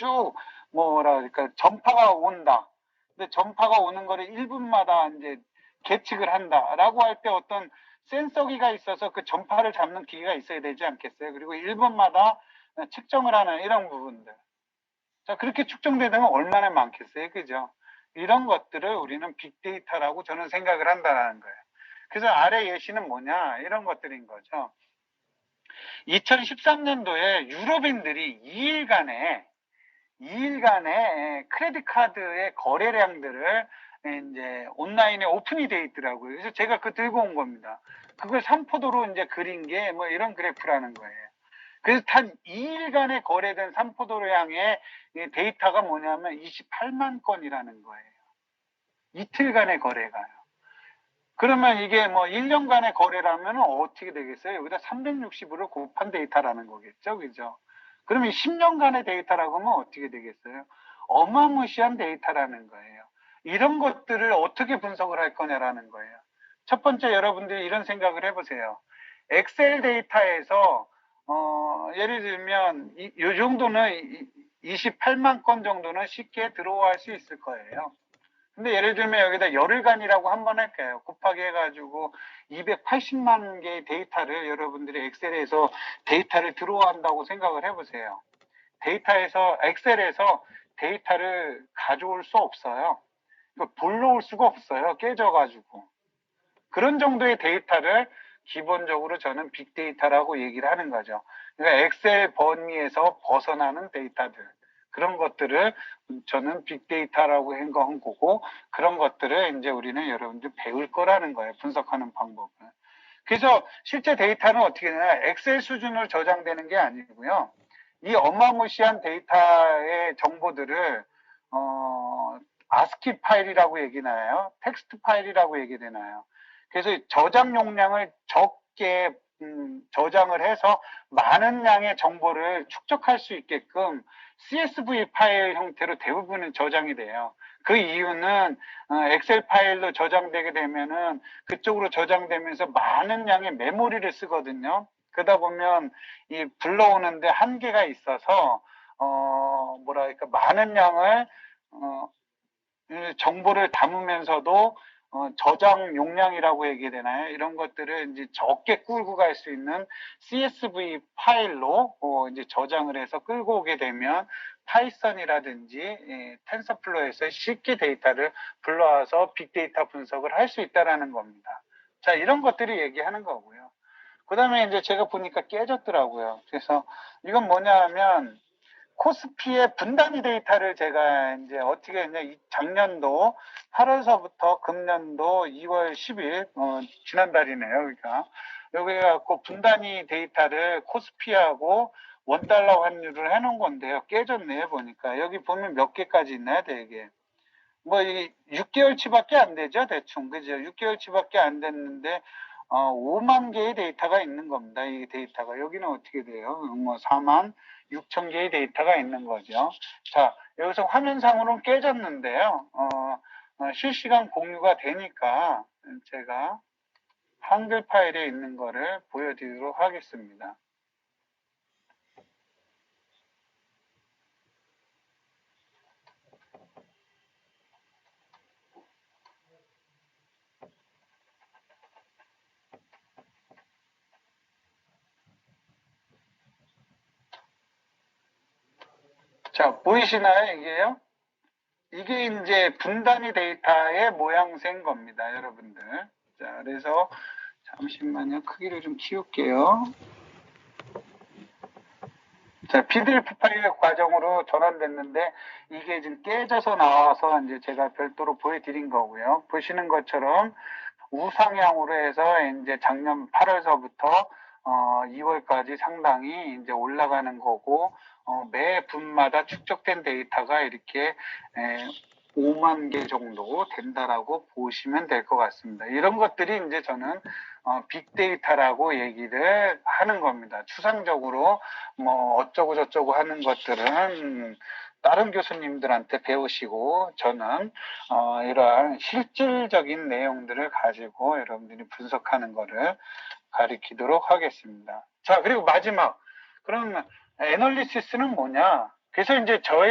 쭉 뭐라 그럴까 전파가 온다. 근데 전파가 오는 거를 1분마다 이제 계측을 한다라고 할 때 어떤 센서기가 있어서 그 전파를 잡는 기계가 있어야 되지 않겠어요? 그리고 1분마다 측정을 하는 이런 부분들. 자, 그렇게 측정되면 얼마나 많겠어요? 그죠? 이런 것들을 우리는 빅데이터라고 저는 생각을 한다는 거예요. 그래서 아래 예시는 뭐냐? 이런 것들인 거죠. 2013년도에 유럽인들이 2일간의 크레딧 카드의 거래량들을 이제 온라인에 오픈이 돼 있더라고요. 그래서 제가 그거 들고 온 겁니다. 그걸 삼포도로 이제 그린 게 뭐 이런 그래프라는 거예요. 그래서 단 2일간에 거래된 삼포도량의 데이터가 뭐냐면 28만 건이라는 거예요. 이틀간의 거래가요. 그러면 이게 뭐 1년간의 거래라면 어떻게 되겠어요? 여기다 360으로 곱한 데이터라는 거겠죠. 그죠? 그러면 10년간의 데이터라고 하면 어떻게 되겠어요? 어마무시한 데이터라는 거예요. 이런 것들을 어떻게 분석을 할 거냐라는 거예요. 첫 번째 여러분들이 이런 생각을 해보세요. 엑셀 데이터에서 예를 들면 이 정도는 28만 건 정도는 쉽게 들어갈 수 있을 거예요. 근데 예를 들면 여기다 열흘간이라고 한번 할게요. 곱하기 해가지고 280만 개의 데이터를 여러분들이 엑셀에서 데이터를 들어온다고 생각을 해보세요. 엑셀에서 데이터를 가져올 수 없어요. 불러올 수가 없어요. 깨져가지고. 그런 정도의 데이터를 기본적으로 저는 빅데이터라고 얘기를 하는 거죠. 그러니까 엑셀 범위에서 벗어나는 데이터들. 그런 것들을 저는 빅데이터라고 한 거고, 그런 것들을 이제 우리는 여러분들 배울 거라는 거예요. 분석하는 방법을. 그래서 실제 데이터는 어떻게 되냐, 엑셀 수준으로 저장되는 게 아니고요. 이 어마무시한 데이터의 정보들을, ASCII 파일이라고 얘기나요? 텍스트 파일이라고 얘기되나요? 그래서 저장 용량을 적게 저장을 해서 많은 양의 정보를 축적할 수 있게끔 CSV 파일 형태로 대부분은 저장이 돼요. 그 이유는 엑셀 파일로 저장되게 되면은 그쪽으로 저장되면서 많은 양의 메모리를 쓰거든요. 그러다 보면 이 불러오는데 한계가 있어서 뭐랄까 많은 양을 정보를 담으면서도 저장 용량이라고 얘기되나요? 이런 것들을 이제 적게 끌고 갈 수 있는 CSV 파일로 이제 저장을 해서 끌고 오게 되면 파이썬이라든지 텐서플로우에서 쉽게 데이터를 불러와서 빅데이터 분석을 할 수 있다라는 겁니다. 자, 이런 것들이 얘기하는 거고요. 그 다음에 이제 제가 보니까 깨졌더라고요. 그래서 이건 뭐냐 하면 코스피의 분단위 데이터를 제가 이제 어떻게 했냐, 작년도 8월서부터 금년도 2월 10일, 지난달이네요. 그러니까. 여기 갖고 분단위 데이터를 코스피하고 원달러 환율을 해놓은 건데요. 깨졌네요, 보니까. 여기 보면 몇 개까지 있나요, 되게. 뭐, 6개월치밖에 안 되죠, 대충. 그죠? 6개월치밖에 안 됐는데, 5만 개의 데이터가 있는 겁니다. 이 데이터가. 여기는 어떻게 돼요? 뭐, 4만 6천 개의 데이터가 있는 거죠. 자, 여기서 화면상으로는 깨졌는데요. 실시간 공유가 되니까 제가 한글 파일에 있는 거를 보여드리도록 하겠습니다. 자, 보이시나요, 이게요? 이게 이제 분단위 데이터의 모양새인 겁니다, 여러분들. 자, 그래서 잠시만요. 크기를 좀 키울게요. 자, PDF 파일 과정으로 전환됐는데 이게 지금 깨져서 나와서 이제 제가 별도로 보여드린 거고요. 보시는 것처럼 우상향으로 해서 이제 작년 8월서부터 2월까지 상당히 이제 올라가는 거고, 매 분마다 축적된 데이터가 이렇게 5만 개 정도 된다라고 보시면 될 것 같습니다. 이런 것들이 이제 저는 빅데이터라고 얘기를 하는 겁니다. 추상적으로 뭐 어쩌고 저쩌고 하는 것들은 다른 교수님들한테 배우시고 저는 이러한 실질적인 내용들을 가지고 여러분들이 분석하는 거를 가리키도록 하겠습니다. 자, 그리고 마지막. 그럼 애널리시스는 뭐냐? 그래서 이제 저의